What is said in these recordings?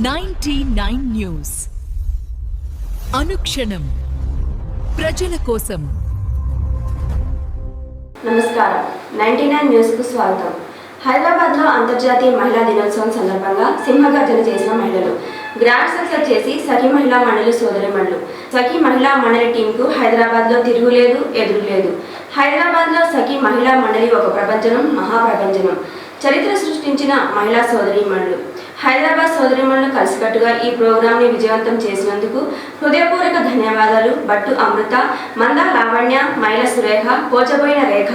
99 news అనుక్షణం ప్రజల కోసం. నమస్కారం. 99 న్యూస్ కు స్వాగతం. హైదరాబాద్ లో అంతర్జాతీయ మహిళా దినోత్సవం సందర్భంగా సింహగర్జన చేసిన మహిళలు గ్రాండ్ సక్సెస్ చేసి సఖీ మహిళా మండలి సోదరిమణులు. సఖీ మహిళా మండలి టీంకు హైదరాబాద్ లో తిరుగులేదు, ఎదురులేదు. హైదరాబాద్ లో సఖీ మహిళా మండలి ఒక ప్రపంచనం, మహాప్రపంచనం. చరిత్ర సృష్టించిన మహిళా సోదరిమణులు. హైదరాబాద్ సోదరిమణులు కలిసికట్టుగా ఈ ప్రోగ్రామ్ ని విజయవంతం చేసినందుకు హృదయపూర్వక ధన్యవాదాలు. బట్టు అమృత, మందా లావణ్య, మైల సురేఖ, పోచబోయిన రేఖ,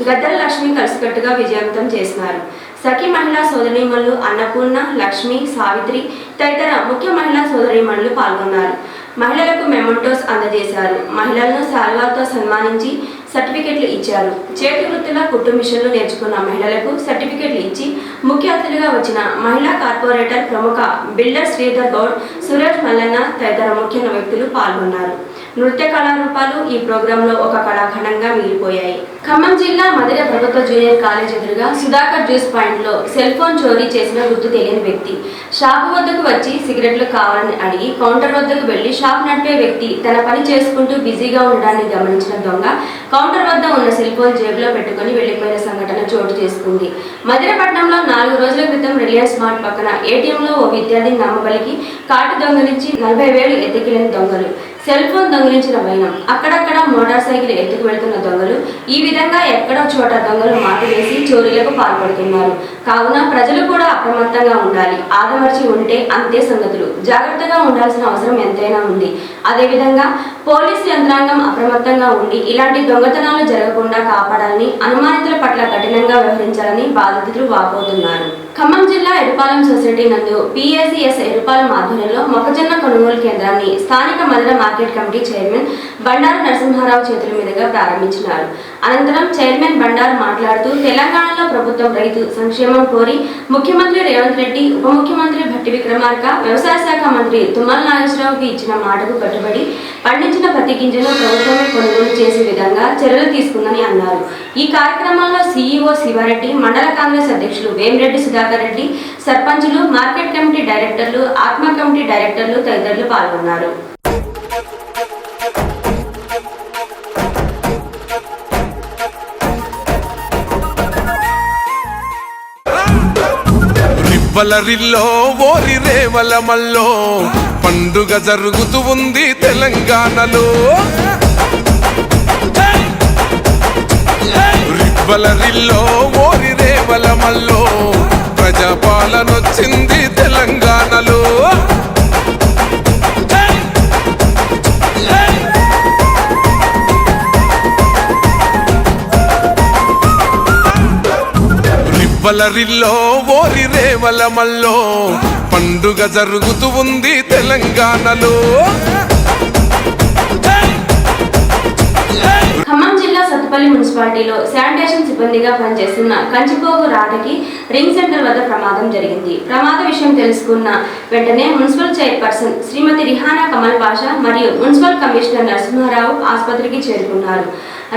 గద్దల లక్ష్మి కలిసికట్టుగా విజయవంతం చేసినారు. సఖీ మహిళా సోదరీమణులు అన్నపూర్ణ, లక్ష్మి, సావిత్రి తదితర ముఖ్య మహిళా సోదరీమణులు పాల్గొన్నారు. మహిళలకు మెమోంటోస్ అందజేశారు. మహిళలను శాల్వాతో సన్మానించి సర్టిఫికెట్లు ఇచ్చారు. చేతి వృత్తుల కుట్టు మిషన్లు నేర్చుకున్న మహిళలకు సర్టిఫికెట్లు ఇచ్చి ముఖ్య అతిథిగా వచ్చిన మహిళా కార్పొరేటర్ ప్రముఖ బిల్డర్ శ్రీధర్ గౌడ్, సురేష్ మల్లన్న తదితర ముఖ్య వ్యక్తులు పాల్గొన్నారు. నృత్య కళారూపాలు ఈ ప్రోగ్రాంలో ఒక కళాఖండంగా మిగిలిపోయాయి. ఖమ్మం జిల్లా మధిర ప్రభుత్వ జూనియర్ కాలేజ్ ఎదురుగా సుధాకర్ జ్యూస్ పాయింట్ లో సెల్ ఫోన్ చోరీ చేసిన గుర్తు తెలియని వ్యక్తి షాపు వద్దకు వచ్చి సిగరెట్లు కావాలని అడిగి కౌంటర్ వద్దకు వెళ్లి షాప్ నడిపే వ్యక్తి తన పని చేసుకుంటూ బిజీగా ఉండడాన్ని గమనించిన దొంగ కౌంటర్ వద్ద ఉన్న సెల్ ఫోన్ జేబులో పెట్టుకుని వెళ్లిపోయిన సంఘటన చోటు చేసుకుంది. మధిరపట్నంలో 4 రోజుల క్రితం రిలయన్స్ మార్ట్ పక్కన ఏటీఎంలో ఓ విద్యార్థిని నమ్మబలికి కార్డు దొంగలించి 40,000 ఎత్తుకెళ్లిన దొంగలు. సెల్ ఫోన్ దొంగిలించిన వైనం. అక్కడక్కడ మోటార్ సైకిల్ ఎత్తుకు వెళ్తున్న దొంగలు. ఈ విధంగా ఎక్కడో చోట దొంగలు మాటు వేసి చోరీలకు పాల్పడుతున్నారు. కావున ప్రజలు కూడా అప్రమత్తంగా ఉండాలి. ఆదమర్చి ఉంటే అంతే సంగతులు. జాగ్రత్తగా ఉండాల్సిన అవసరం ఎంతైనా ఉంది. అదేవిధంగా పోలీసు యంత్రాంగం అప్రమత్తంగా ఉండి ఇలాంటి దొంగతనాలు జరగకుండా కాపాడాలని, అనుమానితుల పట్ల కఠినంగా వ్యవహరించాలని బాధితులు వాపోతున్నారు. ఖమ్మం జిల్లా ఎరుపాలెం సొసైటీ నందు PACS ఎరుపాలెం ఆధ్వర్యంలో మొక్కజొన్న కొనుగోలు కేంద్రాన్ని స్థానిక Madhira market committee chairman Bandaru Narasimharao చేతుల మీదుగా ప్రారంభించినారు. అనంతరం చైర్మన్ బండారు మాట్లాడుతూ తెలంగాణలో ప్రభుత్వం రైతు సంక్షేమం కోరి ముఖ్యమంత్రి రేవంత్ రెడ్డి, ఉప ముఖ్యమంత్రి భట్టి విక్రమార్క, వ్యవసాయ శాఖ మంత్రి తుమ్మల నాగేశ్వరరావుకి ఇచ్చిన మాటకు కట్టుబడి పండించిన ప్రతి గింజను ప్రభుత్వమే కొనుగోలు చేసే విధంగా చర్యలు తీసుకుందని అన్నారు. ఈ కార్యక్రమంలో CEO శివారెడ్డి, మండల కాంగ్రెస్ అధ్యక్షులు వేమిరెడ్డి సుధాకర్ రెడ్డి, సర్పంచులు, మార్కెట్ కమిటీ డైరెక్టర్లు, ఆత్మ కమిటీ డైరెక్టర్లు తదితరులు పాల్గొన్నారు. రివ్వలరిల్లో ఓరి రేవల మల్లో పండుగ జరుగుతూ ఉంది తెలంగాణలో. రివ్వలరిల్లో ఓరి రేవల మల్లో ప్రజాపాలనొచ్చింది తెలంగాణలో. రివ్వలరిల్లో ఓరి రేవల మల్లో పండుగ జరుగుతూ ఉంది తెలంగాణలో. ఖమ్మం జిల్లా సత్తుపల్లి మున్సిపాలిటీలో శానిటేషన్ సిబ్బందిగా పనిచేస్తున్న కంచిపోగు రాధకి రింగ్ సెంటర్ వద్ద ప్రమాదం జరిగింది. ప్రమాద విషయం తెలుసుకున్న వెంటనే మున్సిపల్ చైర్పర్సన్ శ్రీమతి రిహానా కమల్ పాషా మరియు మున్సిపల్ కమిషనర్ నరసింహారావు ఆసుపత్రికి చేరుకున్నారు.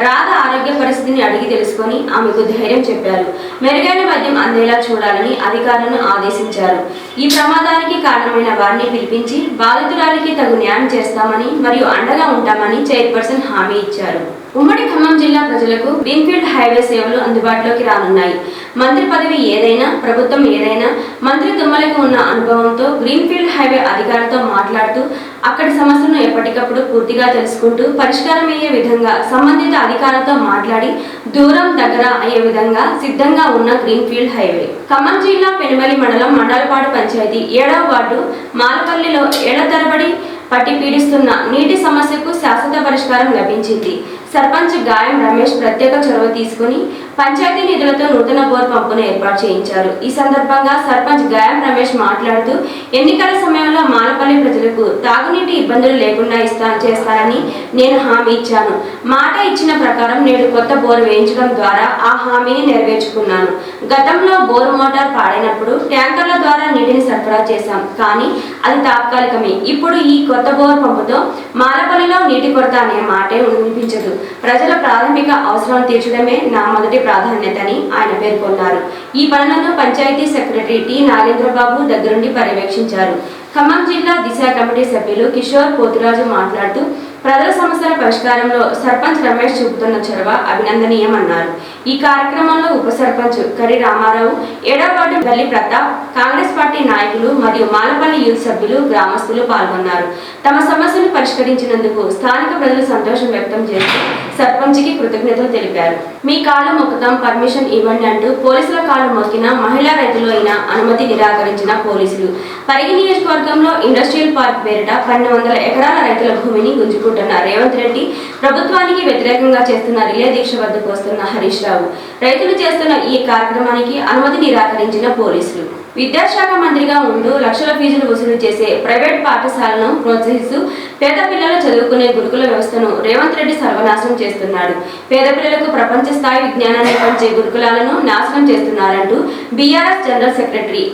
రాధ ఆరోగ్య పరిస్థితిని అడిగి తెలుసుకొని ఆమెకు ధైర్యం చెప్పారు. మెరుగైన వైద్యం అందేలా చూడాలని అధికారులను ఆదేశించారు. ఈ ప్రమాదానికి కారణమైన వారిని పిలిపించి బాధితురాలికి తగు న్యాయం చేస్తామని మరియు అండగా ఉంటామని చైర్పర్సన్ హామీ ఇచ్చారు. ఉమ్మడి ఖమ్మం జిల్లా ప్రజలకు గ్రీన్ఫీల్డ్ హైవే సేవలు అందుబాటులోకి రానున్నాయి. మంత్రి పదవి ఏదైనా, ప్రభుత్వం ఏదైనా, మంత్రి తుమ్మలకు ఉన్న అనుభవంతో గ్రీన్ఫీల్డ్ హైవే అధికారులతో మాట్లాడుతూ అక్కడి సమస్యలను ఎప్పటికప్పుడు పూర్తిగా తెలుసుకుంటూ పరిష్కారమయ్యే విధంగా సంబంధిత అధికారులతో మాట్లాడి దూరం దగ్గర అయ్యే విధంగా సిద్ధంగా ఉన్న గ్రీన్ఫీల్డ్ హైవే. ఖమ్మం జిల్లా పెనుమలి మండలం మండలపాడు పంచాయతీ 7వ వార్డు మాలపల్లిలో ఏళ్ల తరబడి పట్టి పీడిస్తున్న నీటి సమస్యకు శాశ్వత పరిష్కారం లభించింది. సర్పంచ్ గాయం రమేష్ ప్రత్యేక చొరవ తీసుకుని పంచాయతీ నిధులతో నూతన బోర్ పంపును ఏర్పాటు చేయించారు. ఈ సందర్భంగా సర్పంచ్ గాయం రమేష్ మాట్లాడుతూ ఎన్నికల సమయంలో మాలపల్లి ప్రజలకు తాగునీటి ఇబ్బందులు లేకుండా చేస్తానని నేను హామీ ఇచ్చాను. మాట ఇచ్చిన ప్రకారం నేడు కొత్త బోర్ వేయించడం ద్వారా ఆ హామీని నెరవేర్చుకున్నాను. గతంలో బోరు మోటార్ పాడైనప్పుడు ట్యాంకర్ల ద్వారా నీటిని సరఫరా చేశాం, కానీ అది తాత్కాలికమే. ఇప్పుడు ఈ కొత్త బోర్ పంపుతో మాలపల్లిలో నీటి కొరత అనే మాటే వినిపించదు. ప్రజల ప్రాథమిక అవసరాలను తీర్చడమే నా మొదటి ప్రాధాన్యతని ఆయన పేర్కొన్నారు. ఈ పనులను పంచాయతీ సెక్రటరీ టి నాగేంద్రబాబు దగ్గరుండి పర్యవేక్షించారు. ఖమ్మం జిల్లా దిశ కమిటీ సభ్యులు కిషోర్ పోతురాజు మాట్లాడుతూ ప్రజల సమస్యల పరిష్కారంలో సర్పంచ్ రమేష్ చూపుతున్న చొరవ అభినందనీయమన్నారు. ఈ కార్యక్రమంలో ఉప సర్పంచ్ కరి రామారావు, 7వ వార్డు గల్లి ప్రతాప్, కాంగ్రెస్ పార్టీ నాయకులు మరియు మాలపల్లి యూత్ సభ్యులు, గ్రామస్తులు పాల్గొన్నారు. తమ సమస్యను పరిష్కరించినందుకు స్థానిక ప్రజలు సంతోషం వ్యక్తం చేస్తూ సర్పంచ్కి కృతజ్ఞతలు తెలిపారు. మీ కాలు మొక్కుతాం, పర్మిషన్ ఇవ్వండి అంటూ పోలీసుల కాలు మొక్కిన మహిళా రైతులు అయినా అనుమతి నిరాకరించిన పోలీసులు. పరిగి నియోజకవర్గంలో ఇండస్ట్రియల్ పార్క్ పేరిట 1200 ఎకరాల రైతుల భూమిని గుంజుకుంటున్న రేవంత్ రెడ్డి ప్రభుత్వానికి వ్యతిరేకంగా చేస్తున్న రిలే దీక్ష వద్దకు వస్తున్న హరీష్ రావు, రైతులు చేస్తున్న ఈ కార్యక్రమానికి అనుమతి నిరాకరించిన పోలీసులు. విద్యాశాఖ మంత్రిగా ఉంటూ లక్షల ఫీజులు వసూలు చేసే ప్రైవేట్ పాఠశాలను ప్రోత్సహిస్తూ పేద పిల్లలు చదువుకునే గురుకుల వ్యవస్థను రేవంత్ రెడ్డి సర్వనాశనం చేస్తున్నాడు. పేద పిల్లలకు ప్రపంచ స్థాయి విజ్ఞానాన్ని పంచే గురుకులాలను నాశనం చేస్తున్నారంటూ BRS general secretary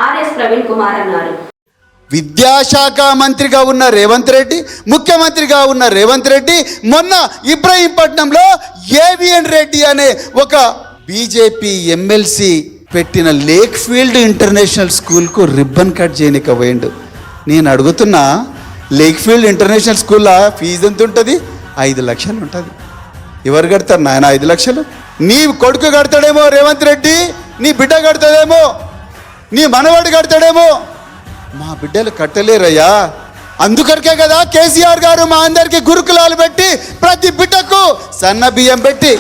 RS Praveen Kumar అన్నారు. విద్యాశాఖ మంత్రిగా ఉన్న రేవంత్ రెడ్డి, ముఖ్యమంత్రిగా ఉన్న రేవంత్ రెడ్డి మొన్న ఇబ్రహీంపట్నంలో ఏవిఎన్ రెడ్డి అనే ఒక బీజేపీ ఎమ్మెల్సీ పెట్టిన లేక్ ఫీల్డ్ ఇంటర్నేషనల్ స్కూల్కు రిబ్బన్ కట్ చేయనిక పోయిండు. నేను అడుగుతున్నా, లేక్ ఫీల్డ్ ఇంటర్నేషనల్ స్కూల్లో ఫీజు ఎంత ఉంటుంది? 5 లక్షలు ఉంటుంది. ఎవరు కడతారు నాయన 5 లక్షలు? నీ కొడుకు కడతాడేమో రేవంత్ రెడ్డి, నీ బిడ్డ కడతాడేమో, నీ మనవాడు కడతాడేమో, మా బిడ్డలు కట్టలేరయ్యా. అందుకరికే కదా కేసీఆర్ గారు మా అందరికి గురుకులాలు పెట్టి ప్రతి బిడ్డకు సన్న బియ్యం పెట్టి.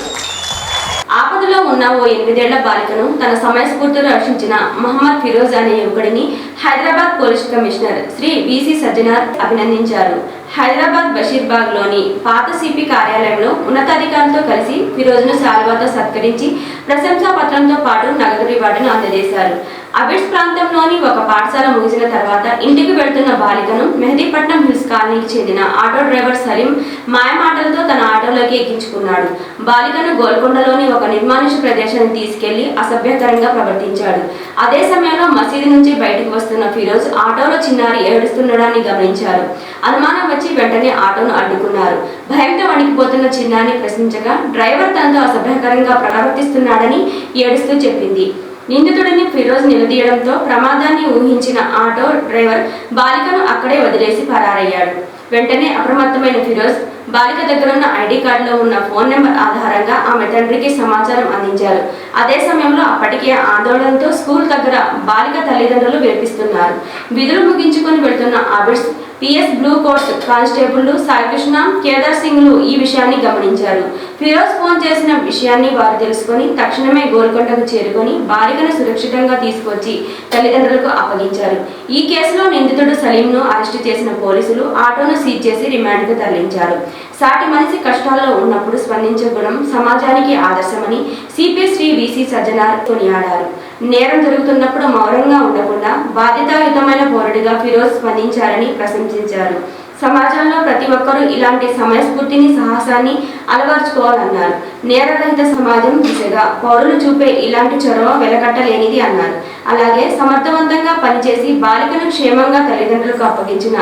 ఆపదలో ఉన్న ఓ 8 ఏళ్ల బాలికను తన సమయస్ఫూర్తిలో రక్షించిన మహమ్మద్ ఫిరోజ్ అనే యువకుడిని Hyderabad police commissioner Shri V C Sajjanar అభినందించారు. హైదరాబాద్ బషీర్బాగ్లోని పాత సిపి కార్యాలయంలో ఉన్నతాధికారులతో కలిసి ఫిరోజ్ను శాలువాతో సత్కరించి ప్రశంసా పత్రంతో పాటు నగదు రివార్డును అందజేశారు. అబిడ్స్ ప్రాంతంలోని ఒక పాఠశాల ముగిసిన తర్వాత ఇంటికి వెళ్తున్న బాలికను మెహదీపట్నం హిల్స్ కాలనీకి చెందిన ఆటో డ్రైవర్ సలీం మాయమాటలతో తన ఆటోలోకి ఎక్కించుకున్నాడు. బాలికను గోల్కొండలోని ఒక నిర్మానుష్య ప్రదేశానికి తీసుకెళ్లి అసభ్యకరంగా ప్రవర్తించాడు. అదే సమయంలో మసీదు నుంచి బయటకు వస్తున్న ఫిరోజ్ ఆటోలో చిన్నారి ఏడుస్తుండడాన్ని గమనించారు. అనుమానం వచ్చి వెంటనే ఆటోను అడ్డుకున్నారు. భయంతో వణికిపోతున్న చిన్నారిని ప్రశ్నించగా డ్రైవర్ తనతో అసభ్యకరంగా ప్రవర్తిస్తున్నాడని ఏడుస్తూ చెప్పింది. నిందితుడిని ఫిరోజ్ నిలదీయడంతో ప్రమాదాన్ని ఊహించిన ఆటో డ్రైవర్ బాలికను అక్కడే వదిలేసి పరారయ్యాడు. వెంటనే అప్రమత్తమైన ఫిరోజ్ బాలిక దగ్గర ఉన్న ఐడి కార్డులో ఉన్న ఫోన్ నెంబర్ ఆధారంగా ఆమె తండ్రికి సమాచారం అందించారు. అదే సమయంలో అప్పటికే ఆందోళనతో స్కూల్ దగ్గర బాలిక తల్లిదండ్రులు వినిపిస్తున్నారు. విధులు ముగించుకొని వెళ్తున్న ఆబిడ్స్ పిఎస్ బ్లూ కోర్స్ కానిస్టేబుళ్లు సాయికృష్ణ, కేదార్ సింగ్లు ఈ విషయాన్ని గమనించారు. ఫిరోజ్ ఫోన్ చేసిన విషయాన్ని వారు తెలుసుకొని తక్షణమే గోల్కొండకు చేరుకొని బాలికను సురక్షితంగా తీసుకొచ్చి తల్లిదండ్రులకు అప్పగించారు. ఈ కేసులో నిందితుడు సలీంను అరెస్టు చేసిన పోలీసులు ఆటోను సీజ్ చేసి రిమాండ్కు తరలించారు. సాటి మనిషి కష్టాల్లో ఉన్నప్పుడు స్పందించే గుణం సమాజానికి ఆదర్శమని సిపి శ్రీ విసి సజ్జనార్ కొనియాడారు. నేరం జరుగుతున్నప్పుడు మౌనంగా ఉండకుండా బాధ్యతాయుతమైన పౌరుడిగా ఫిరోజ్ స్పందించారని ప్రశంసించారు. సమాజంలో ప్రతి ఒక్కరూ ఇలాంటి సమయస్ఫూర్తిని, సాహసాన్ని అలవర్చుకోవాలన్నారు. నేరరహిత సమాజం దిశగా పౌరులు చూపే ఇలాంటి చొరవ వెలకట్టలేనిది అన్నారు. అలాగే సమర్థవంతంగా పనిచేసి బాలికను క్షేమంగా తల్లిదండ్రులకు అప్పగించిన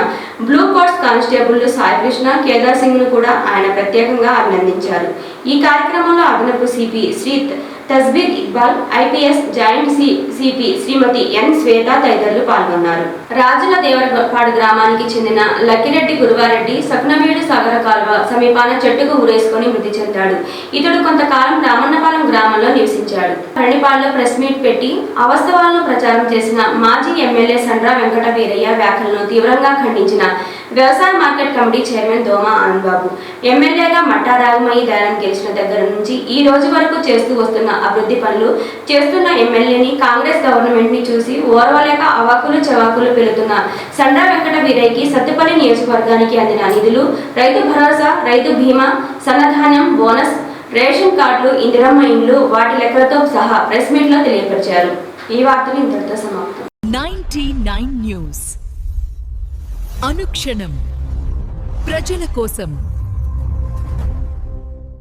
బ్లూ కోర్ట్స్ కానిస్టేబుళ్లు సాయికృష్ణ, కేదార్ సింగ్ను కూడా ఆయన ప్రత్యేకంగా అభినందించారు. ఈ కార్యక్రమంలో అదనపు CP Shri Tasbir Iqbal, IPS joint CP Shrimati N Shweta తదితరులు పాల్గొన్నారు. రాజుల దేవరపాడు గ్రామానికి చెందిన లక్కిరెడ్డి గురువారెడ్డి సకునవీడు సాగర కాల్వ సమీపాన చెట్టుకు ఊరేసుకొని మృతి చెందాడు. ఇతడు కొంతకాలం రామన్నపాలెం గ్రామంలో నివసించాడు. రణిపాడులో ప్రెస్ మీట్ పెట్టి అవాస్తవాలను ప్రచారం చేసిన మాజీ ఎమ్మెల్యే సండ్ర వెంకట వీరయ్య వ్యాఖ్యలను తీవ్రంగా ఖండించిన వ్యవసాయ మార్కెట్ కమిటీ చైర్మన్ దోమా ఆనందబాబు, ఎమ్మెల్యేగా మట్టా రాఘమయ్య దయానం గెలిచిన దగ్గర నుంచి ఈ రోజు వరకు చేస్తూ వస్తున్న అభివృద్ధి పనులు చేస్తున్న ఎమ్మెల్యేని, కాంగ్రెస్ గవర్నమెంట్ ని చూసి ఓర్వలేక అవాకులు చవాకులు పెడుతున్న సండ్ర వెంకట వీరయ్యకి సత్తుపల్లి నియోజకవర్గానికి అందిన నిధులు, రైతు భరోసా, రైతు బీమా, సన్నధాన్యం, బోనస్, రేషన్ కార్డులు, ఇందిరమ్మ ఇండ్లు వాటి లెక్కలతో సహా ప్రెస్ మీట్ లో తెలియపరిచారు. ఈ వార్తలు ఇంతటితో సమాప్తం. 99 న్యూస్ అనుక్షణం ప్రజల కోసం.